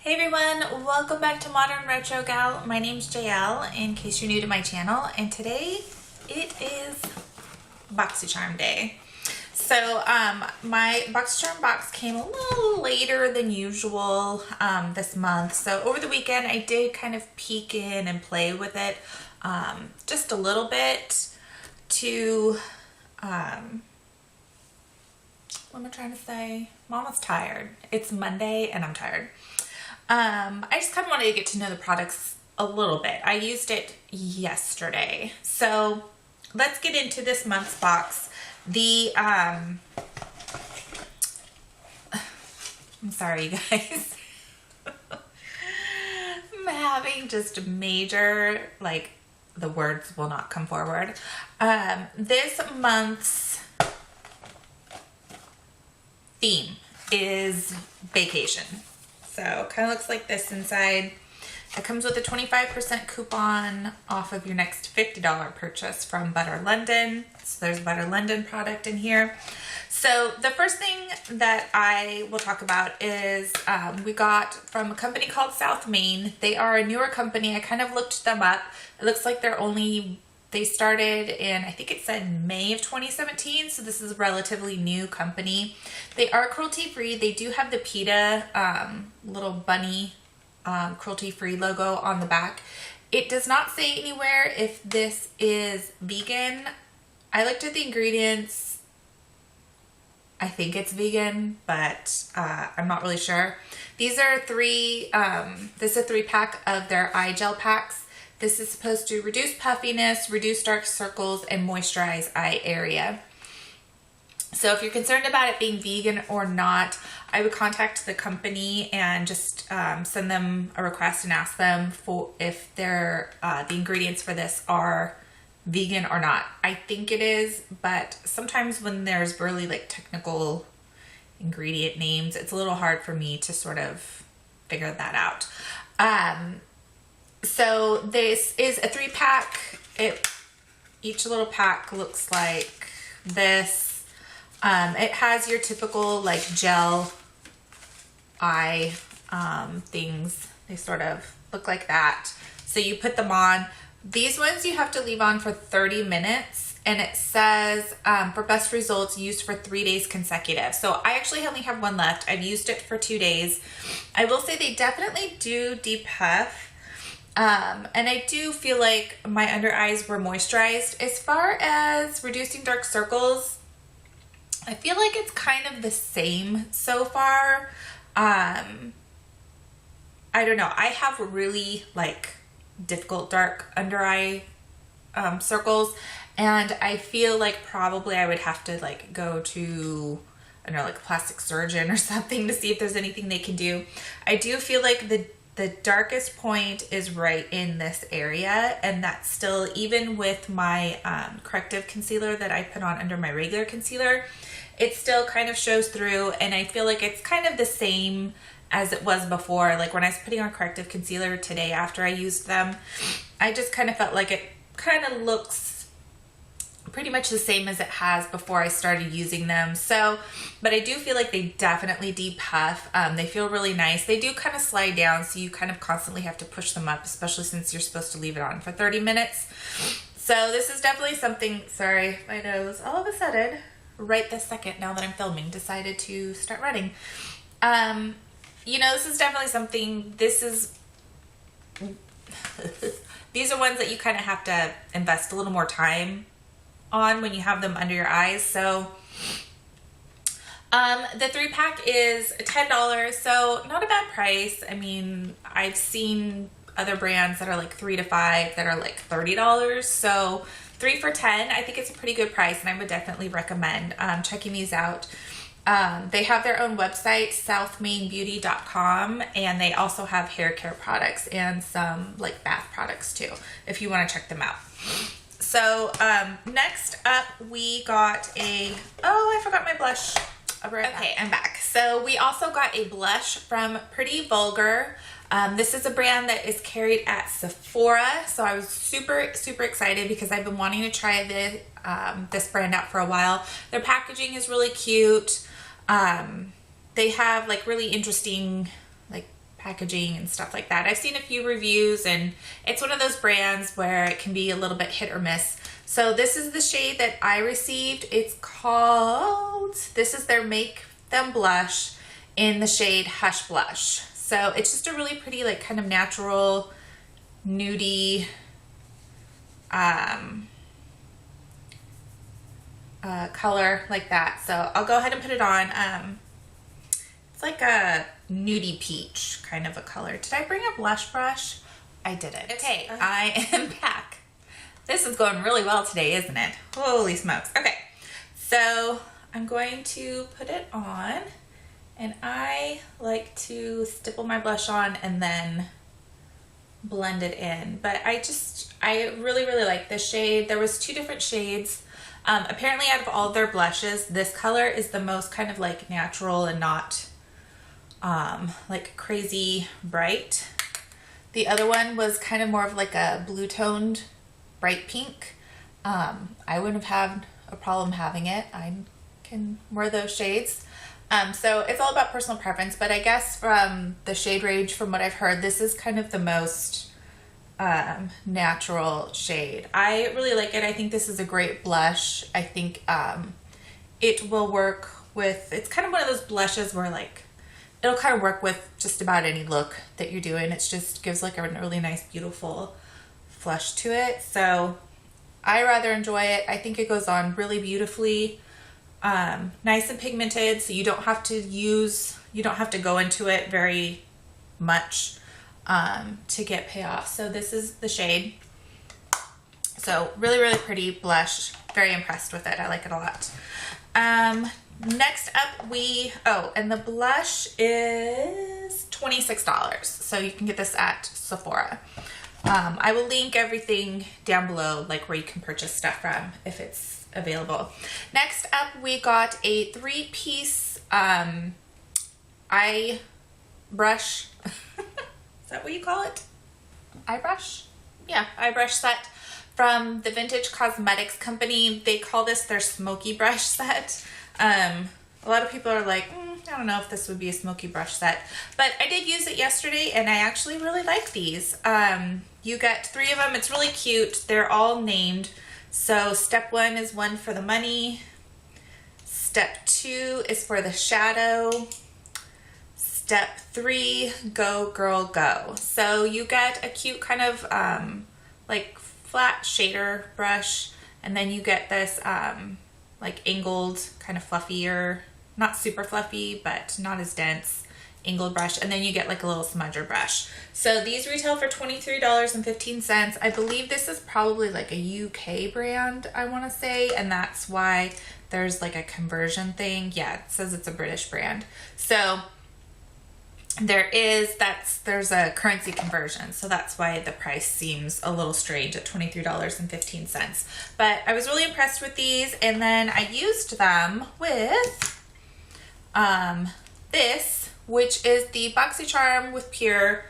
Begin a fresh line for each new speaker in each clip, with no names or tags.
Hey everyone, welcome back to Modern Retro Gal. My name's JL in case you're new to my channel, and today it is Boxycharm day. So my Boxycharm box came a little later than usual this month. So over the weekend I did kind of peek in and play with it just a little bit to, what am I trying to say? Mama's tired. It's Monday and I'm tired. I just kind of wanted to get to know the products a little bit. I used it yesterday. So let's get into this month's box. The, I'm sorry you guys. I'm having just major, like, the words will not come forward. This month's theme is Bae-Cation. So kind of looks like this inside. It comes with a 25% coupon off of your next $50 purchase from Butter London. So there's a Butter London product in here. So the first thing that I will talk about is we got from a company called South Main. They are a newer company. I kind of looked them up. It looks like they started in, I think it said May of 2017, so this is a relatively new company. They are cruelty-free. They do have the PETA little bunny cruelty-free logo on the back. It does not say anywhere if this is vegan. I looked at the ingredients. I think it's vegan, but I'm not really sure. These are this is a 3-pack of their eye gel packs. This is supposed to reduce puffiness, reduce dark circles, and moisturize eye area. So if you're concerned about it being vegan or not, I would contact the company and just send them a request and ask them for if the ingredients for this are vegan or not. I think it is, but sometimes when there's really like technical ingredient names, it's a little hard for me to sort of figure that out. So this is a 3-pack. Each little pack looks like this. It has your typical like gel eye things. They sort of look like that. So you put them on. These ones you have to leave on for 30 minutes, and it says for best results used for 3 days consecutive. So I actually only have one left. I've used it for 2 days. I will say they definitely do depuff. And I do feel like my under eyes were moisturized. As far as reducing dark circles, I feel like it's kind of the same so far. I don't know. I have really like difficult dark under eye circles, and I feel like probably I would have to like go to, I don't know, like a plastic surgeon or something to see if there's anything they can do. I do feel like the darkest point is right in this area, and that's still, even with my corrective concealer that I put on under my regular concealer, it still kind of shows through, and I feel like it's kind of the same as it was before. Like when I was putting on corrective concealer today after I used them, I just kind of felt like it kind of looks pretty much the same as it has before I started using them. So, but I do feel like they definitely depuff. They feel really nice. They do kind of slide down, so you kind of constantly have to push them up, especially since you're supposed to leave it on for 30 minutes. So this is definitely something, sorry, my nose all of a sudden, right this second, now that I'm filming, decided to start running. You know, this is definitely something, these are ones that you kind of have to invest a little more time on when you have them under your eyes. So the 3-pack is $10, so not a bad price. I mean, I've seen other brands that are like 3 to 5 that are like $30, so 3 for $10, I think it's a pretty good price, and I would definitely recommend checking these out. They have their own website, southmainbeauty.com, and they also have hair care products and some like bath products too, if you want to check them out. So next up we got I forgot my blush. Okay, I'm back. So we also got a blush from Pretty Vulgar. This is a brand that is carried at Sephora, so I was super excited because I've been wanting to try this brand out for a while. Their packaging is really cute. They have like really interesting like packaging and stuff like that. I've seen a few reviews, and it's one of those brands where it can be a little bit hit or miss. So this is the shade that I received. It's called, this is their Make Them Blush in the shade Hush Blush. So it's just a really pretty, like, kind of natural, nudie, color like that. So I'll go ahead and put it on. It's like a nudie peach kind of a color. Did I bring a blush brush? I didn't. Okay, I am back. This is going really well today, isn't it? Holy smokes. Okay, so I'm going to put it on, and I like to stipple my blush on and then blend it in. But I really, really like this shade. There was 2 different shades. Apparently out of all their blushes, this color is the most kind of like natural and not like crazy bright. The other one was kind of more of like a blue toned bright pink. I wouldn't have had a problem having it. I can wear those shades. So it's all about personal preference, but I guess from the shade range, from what I've heard, this is kind of the most natural shade. I really like it. I think this is a great blush. I think it will work with, it's kind of one of those blushes where like it'll kind of work with just about any look that you're doing. It just gives like a really nice, beautiful flush to it. So I rather enjoy it. I think it goes on really beautifully. Nice and pigmented, so you don't have to go into it very much to get payoff. So this is the shade. So really, really pretty blush. Very impressed with it. I like it a lot. Next up and the blush is $26. So you can get this at Sephora. I will link everything down below, like where you can purchase stuff from if it's available. Next up, we got a 3-piece eye brush. Is that what you call it? Eye brush? Yeah, eye brush set from the Vintage Cosmetics company. They call this their Smokey brush set. A lot of people are like, I don't know if this would be a Smokey brush set, but I did use it yesterday and I actually really like these. You get 3 of them. It's really cute. They're all named. So step 1 is one for the money. Step 2 is for the shadow. Step 3, go girl go. So you get a cute kind of like flat shader brush, and then you get this like angled kind of fluffier, not super fluffy, but not as dense, angled brush, and then you get like a little smudger brush. So these retail for $23.15. I believe this is probably like a UK brand, I want to say, and that's why there's like a conversion thing. Yeah, it says it's a British brand. So there's a currency conversion, so that's why the price seems a little strange at $23.15. But I was really impressed with these, and then I used them with this, which is the Boxycharm with Pure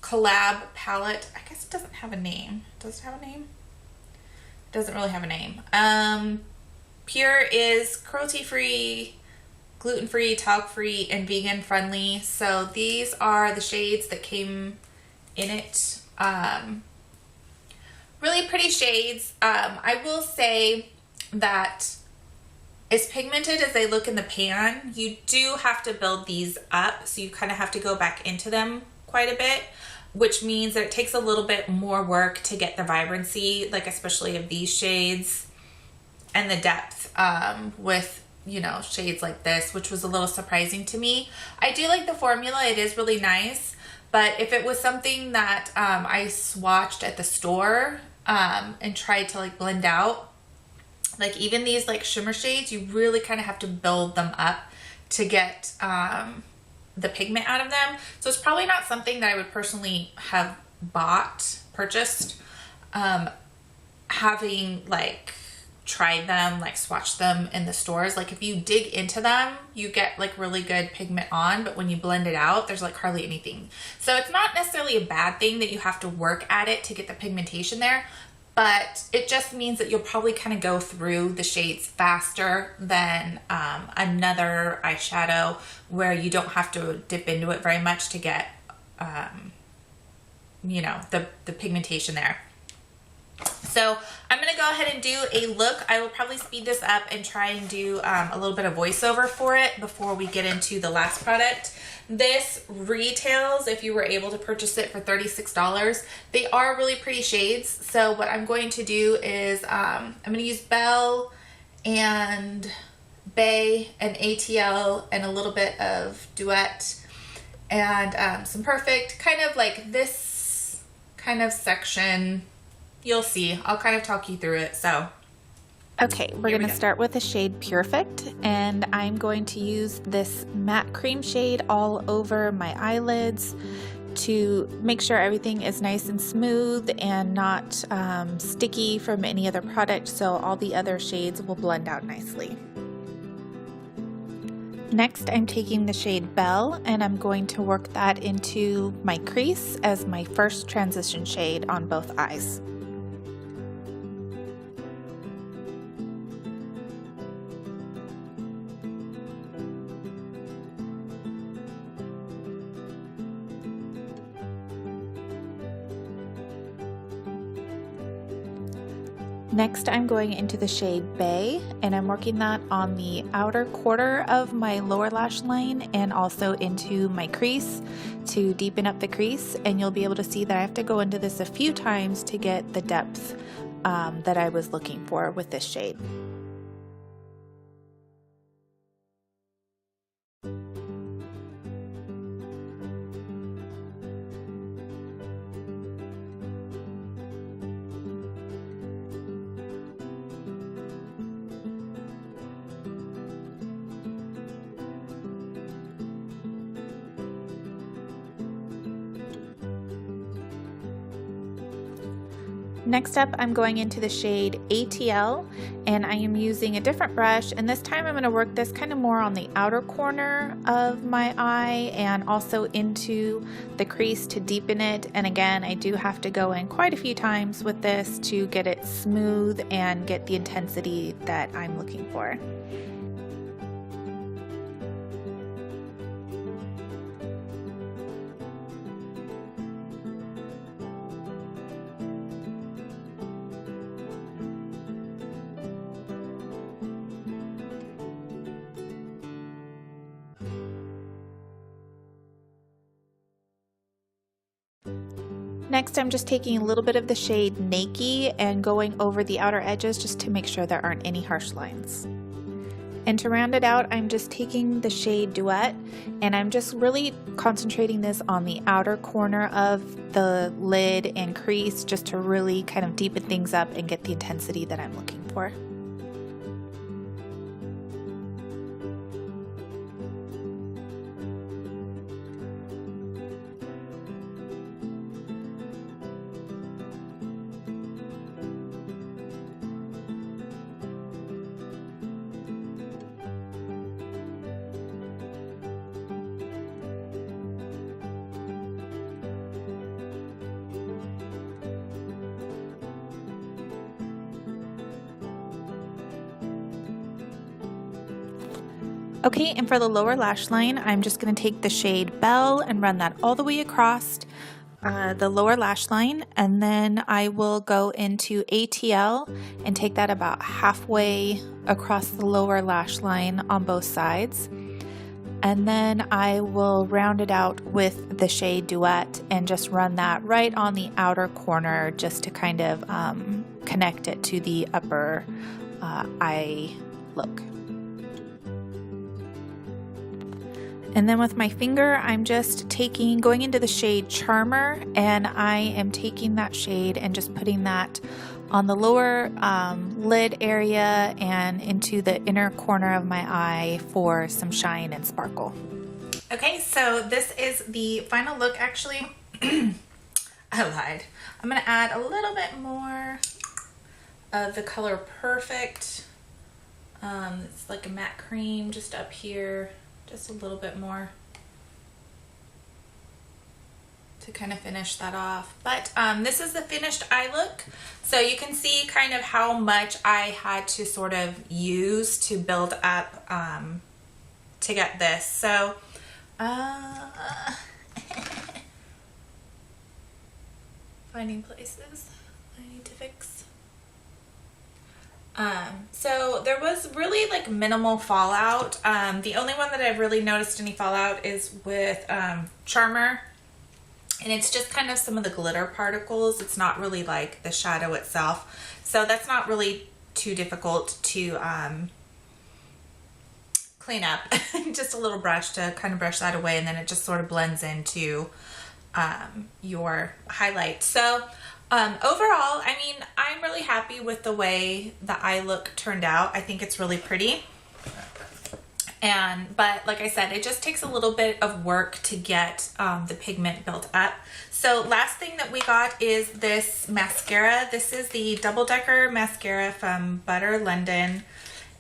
collab palette. I guess it doesn't have a name. Does it have a name? It doesn't really have a name. Pure is cruelty-free, gluten-free, talc-free, and vegan-friendly. So these are the shades that came in it. Really pretty shades. I will say that as pigmented as they look in the pan, you do have to build these up. So you kind of have to go back into them quite a bit, which means that it takes a little bit more work to get the vibrancy, like especially of these shades, and the depth with, you know, shades like this, which was a little surprising to me. I do like the formula. It is really nice. But if it was something that I swatched at the store and tried to like blend out, like even these like shimmer shades, you really kind of have to build them up to get the pigment out of them. So it's probably not something that I would personally have purchased, having like tried them, like swatched them in the stores. Like if you dig into them, you get like really good pigment on, but when you blend it out, there's like hardly anything. So it's not necessarily a bad thing that you have to work at it to get the pigmentation there, but it just means that you'll probably kind of go through the shades faster than another eyeshadow where you don't have to dip into it very much to get, you know, the pigmentation there. So I'm going to go ahead and do a look. I will probably speed this up and try and do a little bit of voiceover for it before we get into the last product. This retails, if you were able to purchase it, for $36. They are really pretty shades. So what I'm going to do is I'm going to use Belle and Bae and ATL and a little bit of Duet and some Perfect, kind of like this kind of section. You'll see. I'll kind of talk you through it. So,
okay, we're going to start with the shade Perfect, and I'm going to use this matte cream shade all over my eyelids to make sure everything is nice and smooth and not sticky from any other product, so all the other shades will blend out nicely. Next, I'm taking the shade Belle, and I'm going to work that into my crease as my first transition shade on both eyes. Next, I'm going into the shade Bae, and I'm working that on the outer quarter of my lower lash line and also into my crease to deepen up the crease. And you'll be able to see that I have to go into this a few times to get the depth that I was looking for with this shade. Next up, I'm going into the shade ATL, and I am using a different brush, and this time I'm going to work this kind of more on the outer corner of my eye and also into the crease to deepen it. And again, I do have to go in quite a few times with this to get it smooth and get the intensity that I'm looking for. Next, I'm just taking a little bit of the shade Naked and going over the outer edges just to make sure there aren't any harsh lines. And to round it out, I'm just taking the shade Duet, and I'm just really concentrating this on the outer corner of the lid and crease just to really kind of deepen things up and get the intensity that I'm looking for. Okay, and for the lower lash line, I'm just going to take the shade Belle and run that all the way across the lower lash line, and then I will go into ATL and take that about halfway across the lower lash line on both sides. And then I will round it out with the shade Duet and just run that right on the outer corner just to kind of connect it to the upper eye look. And then with my finger, I'm just going into the shade Charmer, and I am taking that shade and just putting that on the lower lid area and into the inner corner of my eye for some shine and sparkle.
Okay, so this is the final look. Actually, I lied. I'm gonna add a little bit more of the color Perfect. It's like a matte cream just up here. Just a little bit more. to kind of finish that off. But this is the finished eye look. So you can see kind of how much I had to sort of use to build up to get this. So finding places I need to fix. So there was really like minimal fallout. The only one that I've really noticed any fallout is with Charmer, and it's just kind of some of the glitter particles. It's not really like the shadow itself, so that's not really too difficult to clean up. Just a little brush to kind of brush that away, and then it just sort of blends into your highlight. So overall, I mean, I'm really happy with the way the eye look turned out. I think it's really pretty. But like I said, it just takes a little bit of work to get the pigment built up. So last thing that we got is this mascara. This is the Double Decker mascara from Butter London.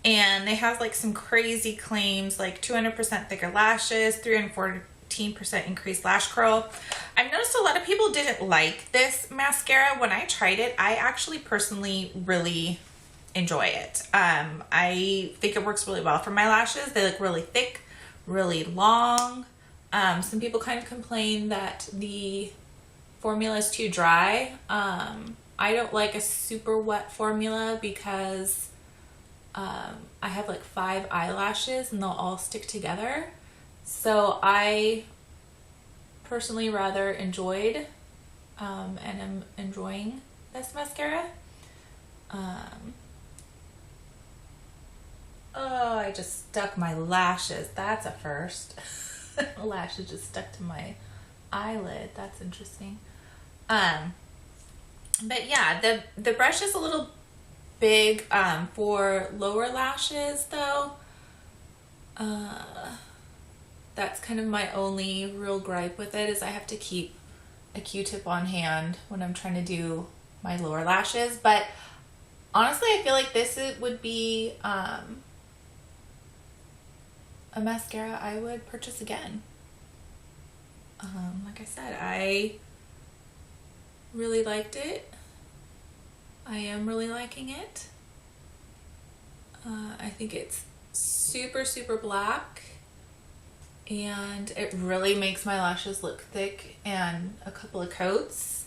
And they have like some crazy claims, like 200% thicker lashes, 314% increased lash curl. I've noticed a lot of people didn't like this mascara. When I tried it, I actually personally really enjoy it. I think it works really well for my lashes. They look really thick, really long. Some people kind of complain that the formula is too dry. I don't like a super wet formula because I have like 5 eyelashes and they'll all stick together. So I personally rather enjoyed and am enjoying this mascara. Oh, I just stuck my lashes. That's a first. Lashes just stuck to my eyelid. That's interesting. But yeah, the brush is a little big for lower lashes though. That's kind of my only real gripe with it, is I have to keep a Q-tip on hand when I'm trying to do my lower lashes. But honestly, I feel like this would be a mascara I would purchase again. Like I said, I really liked it. I am really liking it. I think it's super, super black. And it really makes my lashes look thick and a couple of coats,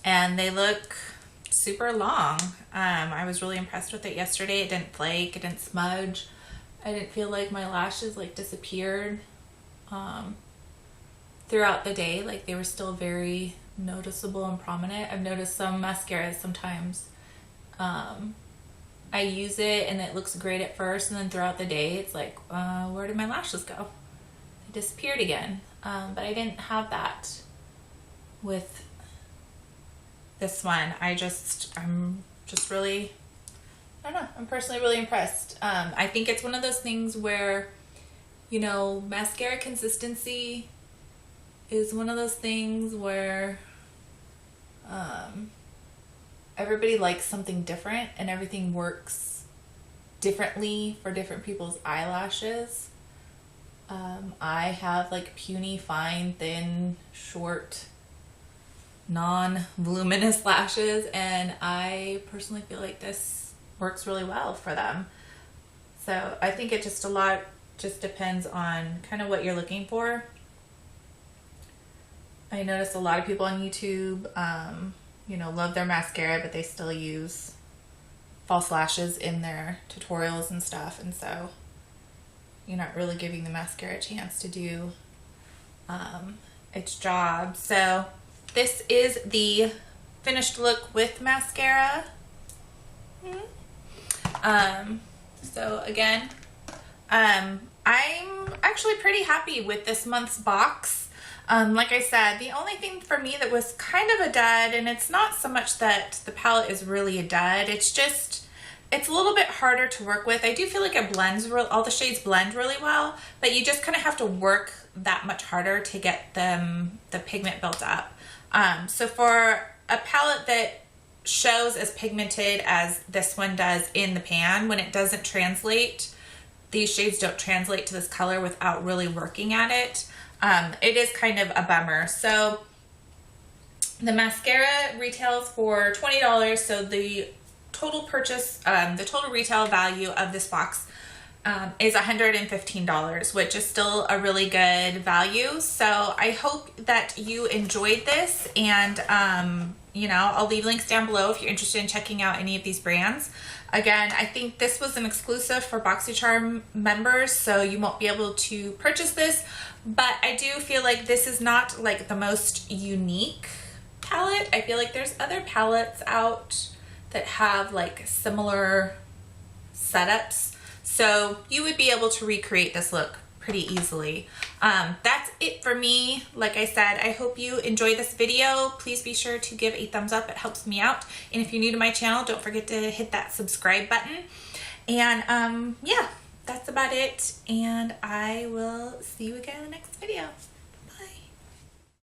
and they look super long. I was really impressed with it yesterday. It didn't flake, it didn't smudge. I didn't feel like my lashes like disappeared throughout the day. Like they were still very noticeable and prominent. I've noticed some mascaras sometimes I use it and it looks great at first, and then throughout the day it's like, where did my lashes go? Disappeared again. But I didn't have that with this one. I'm just really, I don't know, I'm personally really impressed. I think it's one of those things where, you know, mascara consistency is one of those things where everybody likes something different and everything works differently for different people's eyelashes. I have like puny, fine, thin, short, non-voluminous lashes, and I personally feel like this works really well for them. So I think it just depends on kind of what you're looking for. I notice a lot of people on YouTube, you know, love their mascara, but they still use false lashes in their tutorials and stuff, and so you're not really giving the mascara a chance to do its job. So this is the finished look with mascara. So again, I'm actually pretty happy with this month's box. Like I said, the only thing for me that was kind of a dud, and it's not so much that the palette is really a dud, it's just, it's a little bit harder to work with. I do feel like it blends, all the shades blend really well, but you just kind of have to work that much harder to get the pigment built up. So for a palette that shows as pigmented as this one does in the pan, when it doesn't translate, these shades don't translate to this color without really working at it, it is kind of a bummer. So The mascara retails for $20, so the total purchase, the total retail value of this box is $115, which is still a really good value. So I hope that you enjoyed this, and you know, I'll leave links down below if you're interested in checking out any of these brands. Again, I think this was an exclusive for Boxycharm members, so you won't be able to purchase this, but I do feel like this is not like the most unique palette. I feel like there's other palettes out that have like similar setups, so you would be able to recreate this look pretty easily. That's it for me. Like I said, I hope you enjoyed this video. Please be sure to give a thumbs up. It helps me out. And if you're new to my channel, don't forget to hit that subscribe button. And yeah, that's about it. And I will see you again in the next video.